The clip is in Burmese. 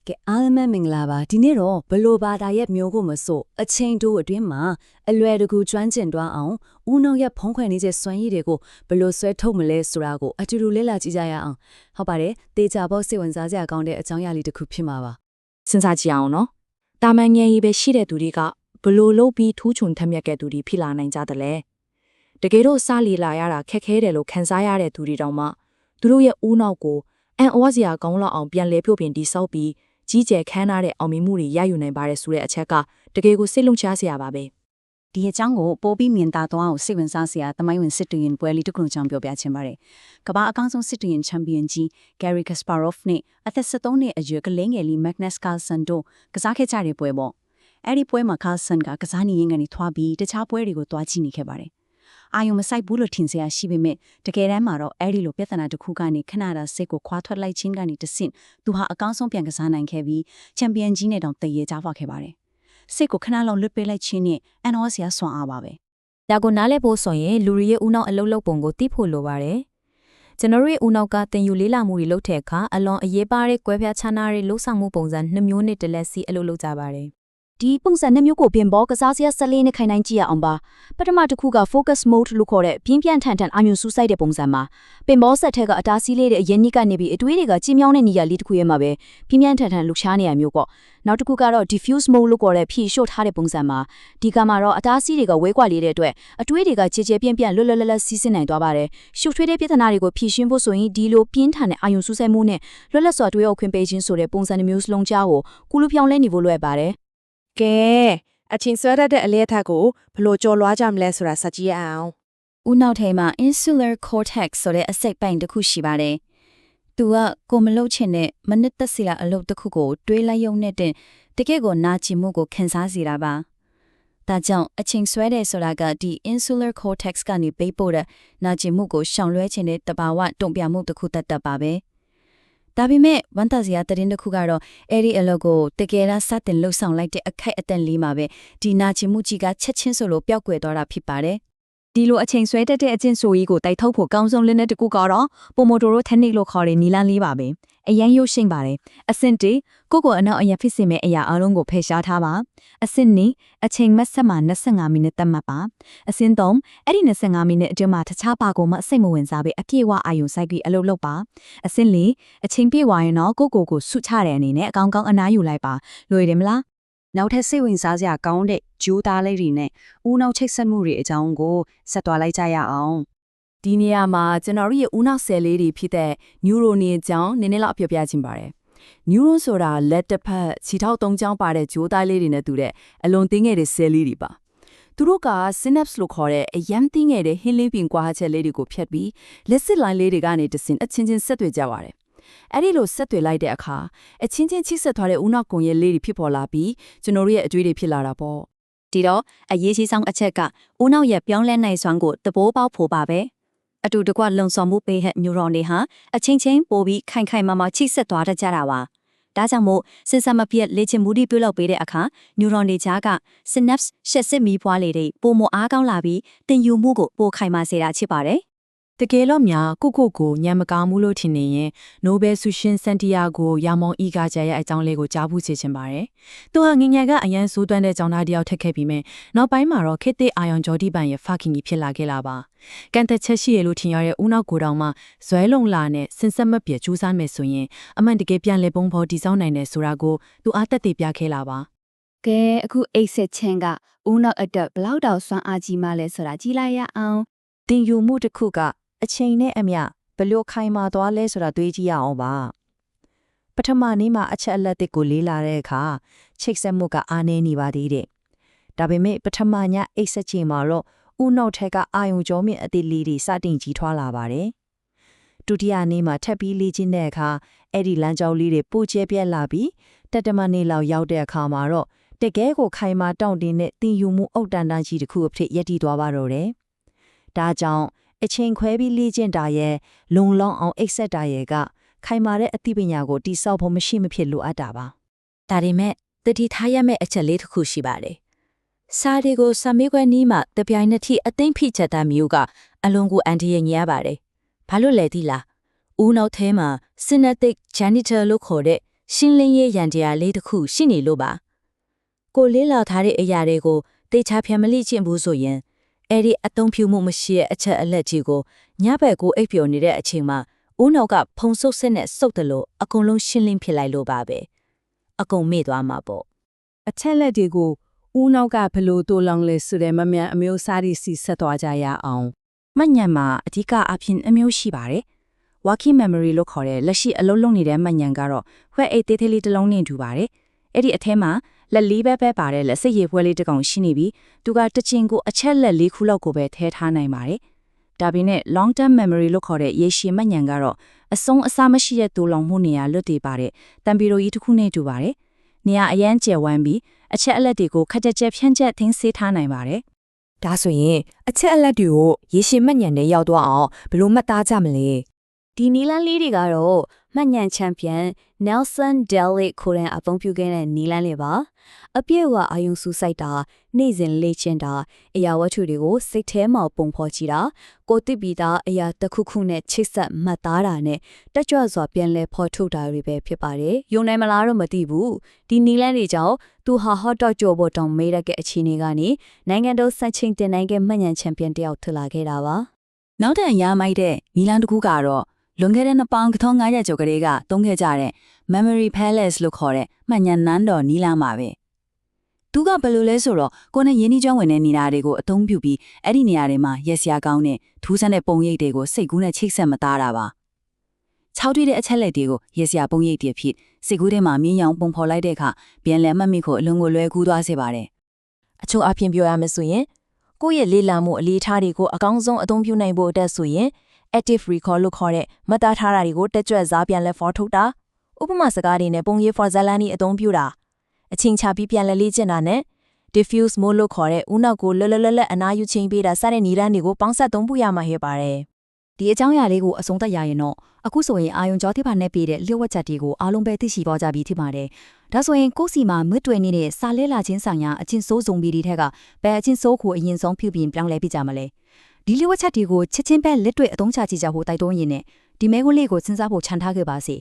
ကဲအားလုံးမင်္ဂလာပါဒီနေ့တော့ဘလိုဘာသာရဲ့မျိုးကိုမစို့အချင်းတို့အတွင်းမှာအလွယ်တကူကျွမ်းကျင်သွားအောင်ဦးနှောက်ရဲ့ဖုံးခွဲနေတဲ့စွမ်းရည်တွေကိုဘလိုဆွဲထုတ်မလဲဆိုတာကိုအတူတူလေ့လာကြည့်ကြရအောင်ဟုတ်ပါတယ်တေချာဖို့စိတ်ဝင်စားစရာကောင်းတဲ့အကြောင်းအရာလေးတစ်ခုဖြစ်မှာပါစဉ်းစားကြည့်အောင်နော်တာမန်ငယ်ကြီးပဲရှိတဲ့သူတွေကဘလို့လုပ်ပြီးထူးချွန်ထက်မြက်တဲ့သူတွေဖြစ်လာနိုင်ကြတယ်လေတကယ်တော့စလီလာရတာခက်ခဲတယ်လို့ခံစားရတဲ့သူတွေတောင်မှသူတို့ရဲ့ဦးနှောက်ကိုအန်ဩစရာကောင်းလောက်အောင်ပြန်လဲပြုတ်ပြင်တိဆောက်ပြီးကြီးကျယ်ခမ်းနားတဲ့အောင်မြင်မှုတွေရယူနိုင်ပါတယ်ဆိုတဲ့အချက်ကတကယ်ကိုစိတ်လုံချစရာပါပဲဒီအကြောင်းကိုပိုပြီးမြင်သာသွားအောင်စိတ်ဝင်စားစရာသမိုင်းဝင်စစ်တူရင်ပွဲလေးတစ်ခုကြောင့်ပြောပြချင်ပါတယ်ကမ္ဘာအကောင်းဆုံးစစ်တူရင်ချန်ပီယံကြီး Garry Kasparov နဲ့အသက်73နှစ်အရွယ်ကလေးငယ်လေး Magnus Carlsen တို့ကစားခဲ့ကြတဲ့ပွဲပေါ့အဲ့ဒီပွဲမှာ Carlsen ကကစားနေရင်ကနေထွားပြီးတခြားပွဲတွေကိုတွားကြည့်နေခဲ့ပါတယ်အာယုံမဆိုင်ဘူးလို့ထင်စရာရှိပေမဲ့တကယ်တမ်းမှာတော့အဲ့ဒီလိုပြဿနာတစ်ခုကနေခဏတာစိတ်ကိုခွာထွက်လိုက်ခြင်းကနေတဆင့်သူဟာအကောင်းဆုံးပြန်ကစားနိုင်ခဲ့ပြီးချန်ပီယံကြီးနဲ့တောင်တည်ရကြပါခဲ့ပါတယ်စိတ်ကိုခဏလောက်လွတ်ပေးလိုက်ခြင်းနဲ့အန်ဟောစရာစွမ်းအားပါပဲဒါကိုနားလည်ဖို့ဆိုရင်လူတွေရဲ့ဦးနှောက်အလုံးလုံးပုံကိုသိဖို့လိုပါတယ်ကျွန်တော်ရဲ့ဦးနှောက်ကတင်ယူလေးလာမှုတွေလုပ်တဲ့အခါအလွန်အရေးပါတဲ့ကွဲပြားခြားနားတဲ့လှုပ်ဆောင်မှုပုံစံ2မျိုးနဲ့တလက်စီအလုပ်လုပ်ကြပါတယ်ဒီပုံစံ2မျိုးကိုပြင်ပေါ်ကစားစရာ14နဲ့ခိုင်နိုင်ကြည့်ရအောင်ပါပထမတစ်ခုက focus mode လို့ခေါ်တဲ့ပြင်းပြထန်ထန်အာရုံစူးစိုက်တဲ့ပုံစံမှာပင်ပေါ်ဆက်ထက်ကအတားဆီးလေးတဲ့အရင်နှစ်ကနေပြီးအတွေးတွေကကြည်မြောင်းတဲ့နေရာလေးတစ်ခုရဲ့မှာပဲပြင်းပြထန်ထန်လှုပ်ရှားနေရမျိုးပေါ့နောက်တစ်ခုကတော့ diffuse mode လို့ခေါ်တဲ့ဖြည့်လျှော့ထားတဲ့ပုံစံမှာဒီကမှာတော့အတားဆီးတွေကဝဲကွာလေးတဲ့အတွက်အတွေးတွေကကြည်ကြဲပြင်းပြလွတ်လွတ်လပ်လပ်စီးဆင်းနိုင်သွားပါတယ်ရှုပ်ထွေးတဲ့ပြဿနာတွေကိုဖြေရှင်းဖို့ဆိုရင်ဒီလိုပြင်းထန်တဲ့အာရုံစူးစိုက်မှုနဲ့လွတ်လပ်စွာတွေးအခွင့်ပေးခြင်းဆိုတဲ့ပုံစံမျိုးစလုံးကြားကိုကုလူပြောင်းလဲနေဖို့လွယ်ပါတယ်ကဲအချင်းဆွဲတဲ့အလဲထက်ကိုဘလို့ကြော်လွားကြမလဲဆိုတာစကြည့်ရအောင်ဦးနောက်ထဲမှာ insular cortex ဆိုတဲ့အစိတ်ပိုင်းတစ်ခုရှိပါတယ်။သူကကိုမလုတ်ချင်တဲ့မနစ်သက်စီလာအလုပ်တစ်ခုကိုတွေးလိုက်ရုံနဲ့တင်တကယ့်ကိုနာကျင်မှုကိုခံစားစေတာပါ။ဒါကြောင့်အချင်းဆွဲတဲ့ဆိုတာကဒီ insular cortex ကနေပေးပို့တဲ့နာကျင်မှုကိုရှောင်လွှဲခြင်းတဲ့တဘာဝတုံ့ပြန်မှုတစ်ခုတတ်ပါပဲ။ဒါပေမဲ့ဝန်တာစရာတရင်တစ်ခုကတော့အဲ့ဒီအလုပ်ကိုတကယ်တမ်းစတင်လှုပ်ဆောင်လိုက်တဲ့အခိုက်အတန့်လေးမှာပဲဒီနာကျင်မှုကြီးကချက်ချင်းဆိုလို့ပျောက်ကွယ်သွားတာဖြစ်ပါတယ်ဒီလိုအချိန်ဆွဲတတ်တဲ့အကျင့်ဆိုကြီးကိုတိုက်ထုတ်ဖို့ကောင်းဆုံးလင်းတဲ့တစ်ခုကတော့ပိုမိုတိုရို technique လို့ခေါ်တဲ့နီလန်းလေးပါပဲအရန်ရုပ်ရှင်ပါတယ်အဆင့်1ကိုအနောက်အရင်ဖြစ်စေမဲ့အရာအလုံးကိုဖယ်ရှားထားပါအဆင့်2အချိန်မက်ဆက်မှာ25မိနစ်သတ်မှတ်ပါအဆင့်3အဲ့ဒီ25မိနစ်အတွင်းမှာတခြားပါကိုမှစိတ်မဝင်စားပဲအပြည့်အဝအာရုံစိုက်ပြီးအလုပ်လုပ်ပါအဆင့်4အချိန်ပြည့်သွားရင်တော့ကိုဆုချတဲ့အနေနဲ့အကောင်းကောင်းအနားယူလိုက်ပါလွယ်တယ်မလားနောက်ထပ်စိတ်ဝင်စားစရာကောင်းတဲ့ဂျိုးသားလေးတွေနဲ့ဦးနှောက်ချိတ်ဆက်မှုတွေအကြောင်းကိုဆက်သွားလိုက်ကြရအောင်ဒီနေရာမှာကျွန်တော်ရဲ့ဦးနှောက်ဆဲလေးတွေဖြစ်တဲ့ neuron တွေအကြောင်းနည်းနည်းလောက်ပြောပြချင်ပါတယ် neuron ဆိုတာလက်တစ်ဖက်ခြေထောက်၃ချောင်းပါတဲ့ဂျိုးသားလေးတွေနဲ့တူတဲ့အလွန်သေးငယ်တဲ့ cell လေးတွေပါသူတို့က synapse လို့ခေါ်တဲ့အရန်သေးငယ်တဲ့ဟင်းလေးပင်ကွာချက်လေးတွေကိုဖြတ်ပြီးလက်စစ်လိုင်းလေးတွေကနေတဆင့်အချင်းချင်းဆက်သွယ်ကြပါတယ်အဲ့ဒီလိုဆက်သွယ်လိုက်တဲ့အခါအချင်းချင်းချိဆက်သွားတဲ့ဦးနှောက်ကွန်ရက်လေးတွေဖြစ်ပေါ်လာပြီးကျွန်တော်တို့ရဲ့အတွေ့အကြုံဖြစ်လာတာပေါ့ဒီတော့အရေးကြီးဆုံးအချက်ကဦးနှောက်ရဲ့ပြောင်းလဲနိုင်စွမ်းကိုသဘောပေါက်ဖို့ပါပဲအတူတကွလုံဆောင်မှုပေးတဲ့ neuron တွေဟာအချင်းချင်းပိုပြီးခိုင်ခိုင်မာမာချိဆက်သွားတတ်ကြတာပါဒါကြောင့်မို့စဉ်ဆက်မပြတ်လေ့ကျင့်မှုတွေပြုလုပ်ပေးတဲ့အခါ neuron တွေကြားက synapse ရှက်စစ်မီးပွားလေးတွေပိုမိုအားကောင်းလာပြီးတင်ယူမှုကိုပိုခိုင်မာစေတာဖြစ်ပါတယ်တကယ်လို့များကိုညံမကောင်းမှုလို့ထင်နေရင်နိုဘယ်ဆုရှင်စန်တီယာဂိုယာမောင်အီဂါကျရဲ့အကြောင်းလေးကိုကြားဖို့ချင်ပါတယ်။သူဟာငငယ်ကအရန်ဆိုးသွမ်းတဲ့ကြောင်သားတယောက်ထက်ခဲ့ပြီးမြဲနောက်ပိုင်းမှာတော့ခေတ်သစ်အာယွန်ဂျော်ဒီပန်ရဲ့ဖခင်ကြီးဖြစ်လာခဲ့လာပါ။ကန်သက်ချက်ရှိရလို့ထင်ရတဲ့ဦးနောက်ကိုတောင်မှဇွဲလုံလာနဲ့စင်ဆက်မပြေကြိုးစားမယ်ဆိုရင်အမှန်တကယ်ပြန်လဲပုံဖော်တည်ဆောက်နိုင်တယ်ဆိုတာကိုသူအားသက်သေပြခဲ့လာပါ။ကဲအခုအိတ်ဆက်ချင်းကဦးနောက်အတွက်ဘလောက်တောင်စွမ်းအားကြီးမှလဲဆိုတာကြည့်လိုက်ရအောင်။တင်ယူမှုတစ်ခုကအချိန်နဲ့အမျှဘလို့ခိုင်မာသွားလဲဆိုတာတွေးကြည့်ရအောင်ပါပထမနေ့မှာအချက်အလက်တွေကိုလေးလာတဲ့အခါချိတ်ဆက်မှုကအားနည်းနေပါသေးတယ်ဒါပေမဲ့ပထမညအိတ်ဆက်ချိန်မှာတော့ဦးနှောက်ထက်ကအာယုံကြောမြင့်အသေးလေးတွေစတင်ကြီးထွားလာပါတယ်ဒုတိယနေ့မှာထပ်ပြီးလေ့ကျင့်တဲ့အခါအဲ့ဒီလမ်းကြောင်းလေးတွေပိုကျဲပြက်လာပြီးတက်တမနေ့လောက်ရောက်တဲ့အခါမှာတော့တကယ်ကိုခိုင်မာတောင့်တင်းတဲ့တင်ယူမှုအုတ်တန်တန်းကြီးတစ်ခုအဖြစ်ရည်တည်သွားပါတော့တယ်ဒါကြောင့်အချိန်ခွဲပြီးလေ့ကျင့်တာရဲ့လုံလောက်အောင်အိတ်ဆက်တာရဲ့ကခိုင်မာတဲ့အသိပညာကိုတိဆောက်ဖို့မရှိမဖြစ်လိုအပ်တာပါဒါပေမဲ့တတိထားရမယ့်အချက်လေးတစ်ခုရှိပါတယ်စာတွေကိုစာမေးခွန်းနီးမှတပြိုင်နက်ထိအသိဖိချက်တာမျိုးကအလွန်ကိုအန်တီရညရပါတယ်ဘာလို့လဲသိလားဦးနောက်ထဲမှာ synaptic genital လို့ခေါ်တဲ့ ရှင်းလင်းရေးရန်တရားလေးတစ်ခုရှိနေလို့ပါကိုလေးလာထားတဲ့အရာတွေကိုတေချာဖြံမလိကျင့်ဘူးဆိုရင်အဲ့ဒီအသုံးပြုမှုမရှိတဲ့အချက်အလက်ကြီးကိုညဘက်ကိုအိပ်ပျော်နေတဲ့အချိန်မှာဦးနောက်ကဖုံဆုပ်စစ်နဲ့စုပ်တယ်လို့အကုန်လုံးရှင်းလင်းဖြစ်လိုက်လို့ပါပဲအကုန်မေ့သွားမှာပေါ့ အချက်လက်တွေကိုဦးနောက်ကဘလို့တိုးလောင်လဲဆိုတဲ့မမြန်အမျိုးစားတွေစီဆက်သွားကြရအောင် မှတ်ဉာဏ်မှာအဓိကအဖြစ်အမျိုးရှိပါတယ် working memory လို့ခေါ်တဲ့လက်ရှိအလုပ်လုပ်နေတဲ့မှတ်ဉာဏ်ကတော့ခွဲအိတ်သေးသေးလေးတစ်လုံးနဲ့တူပါတယ်အဲ့ဒီအထဲမှာလက်လေးပဲပါတဲ့လက်စိတ်ရည်ဖွဲလေးတစ်ကောင်ရှိနေပြီးသူကတစ်ချင်းကိုအချက်လက်၄ခုလောက်ကိုပဲထဲထားနိုင်ပါတယ်ဒါပေမဲ့ long term memory လို့ခေါ်တဲ့ရေရှည်မှတ်ဉာဏ်ကတော့အဆုံးအစမရှိတဲ့တိုးလောင်မှုနေရာလွတ်တည်ပါတယ်တံပီရိုကြီးတစ်ခုနဲ့တူပါတယ်နေရာအရန်ကျယ်ဝန်းပြီးအချက်အလက်တွေကိုခက်ကြက်ဖြန့်ချက်သင်းဆေးထားနိုင်ပါတယ် ဒါဆိုရင်အချက်အလက်တွေကိုရေရှည်မှတ်ဉာဏ်နဲ့ရောက်သွားအောင်ဘယ်လိုမှတ်သားကြမလဲ ဒီနီလန်းလေးတွေကတော့မှတ်ဉာဏ်ချန်ပီယံ Nelson Delic ခေါ်တဲ့အသုံးပြုခဲ့တဲ့နီလန်းလေးပါအပြည့်အဝအာယုံစူးစိုက်တာနေ့စဉ်လေ့ကျင့်တာအရာဝတ္ထုတွေကိုစိတ်ထဲမှာပုံဖော်ကြည့်တာကိုတိပီတာအရာတစ်ခုခုနဲ့ချိတ်ဆက်မှတ်သားတာနဲ့တက်ကြွစွာပြန်လဲဖော်ထုတ်တာတွေပဲဖြစ်ပါတယ်ယုံနိုင်မလားတော့မသိဘူးဒီနီလန်းတွေကြောင့်သူဟာ hot dog ကြော်ပေါ်တောင်မေးရတဲ့အခြေအနေကနေနိုင်ငံတော်စံချိန်တင်နိုင်တဲ့မှတ်ဉာဏ်ချန်ပီယံတယောက်ထလာခဲ့တာပါနောက်တဲ့အရာမိုက်တဲ့နီလန်းတစ်ခုကတော့လွန်ခဲ့တဲ့နှစ်ပေါင်း900ကျော်ကလေးကသုံးခဲ့ကြတဲ့ Memory Palace လို့ခေါ်တဲ့မှတ်ဉာဏ်နန်းတော်နီလန်းပါပဲ။သူကဘယ်လိုလဲဆိုတော့ကိုယ်နဲ့ရင်းနှီးကျွမ်းဝင်တဲ့နေရာတွေကိုအသုံးပြုပြီးအဲ့ဒီနေရာတွေမှာရက်စရာကောင်းတဲ့ထူးဆန်းတဲ့ပုံရိပ်တွေကိုစိတ်ကူးနဲ့ချိတ်ဆက်မသားတာပါ။ခြောက်တွေ့တဲ့အချက်လက်တွေကိုရက်စရာပုံရိပ်တွေဖြစ်စိတ်ကူးထဲမှာမြင်းရောင်ပုံဖော်လိုက်တဲ့အခါပြန်လည်မှတ်မိဖို့အလွန်ကိုလွယ်ကူးသွားစေပါတယ်။အချို့အပြင်ပြောရမယ်ဆိုရင်ကိုယ့်ရဲ့လေ့လာမှုအလေးထားတွေကိုအကောင်းဆုံးအသုံးပြုနိုင်ဖို့အတွက်ဆိုရင်active recall လို့ခေါ်တဲ့မှတ်သားထားတာတွေကိုတက်ကြွစားပြန်လဲဖော်ထုတ်တာဥပမာစကားတွေနဲ့ပုံရိပ်ဖော်ဇာတ်လမ်းတွေအသုံးပြုတာအချင်းချပြီးပြန်လဲလေ့ကျင့်တာနဲ့ diffuse mode လို့ခေါ်တဲ့ဦးနောက်ကိုလွတ်လွတ်အနားယူချင်းပေးတာစတဲ့နည်းလမ်းတွေကိုပေါင်းစပ်သုံးဖို့ရမှာဖြစ်ပါတယ်ဒီအကြောင်းအရာလေးကိုအဆုံးသတ်ရရင်တော့အခုဆိုရင်အာယုံကြောတိပါနဲ့ပြည်တဲ့လျှို့ဝှက်ချက်တွေကိုအားလုံးပဲသိရှိပေါ်ကြပြီးဖြစ်ပါတယ်ဒါဆိုရင်ကိုယ့်စီမှာမွတ်တွယ်နေတဲ့စာလဲလာချင်းဆိုင်ရာအချင်းစိုးစုံပြီးဒီထက်ကဘယ်အချင်းစိုးကိုအရင်ဆုံးဖြူပြင်ပြောင်းလဲပြကြမလဲဒီလျှို့ဝှက်ချက်တွေကိုချက်ချင်းပဲလက်တွေ့အသုံးချကြည့်ကြဖို့တိုက်တွန်းရင်းနဲ့ဒီမဲခွန်းလေးကိုစဉ်းစားဖို့ခြံထားခဲ့ပါစေ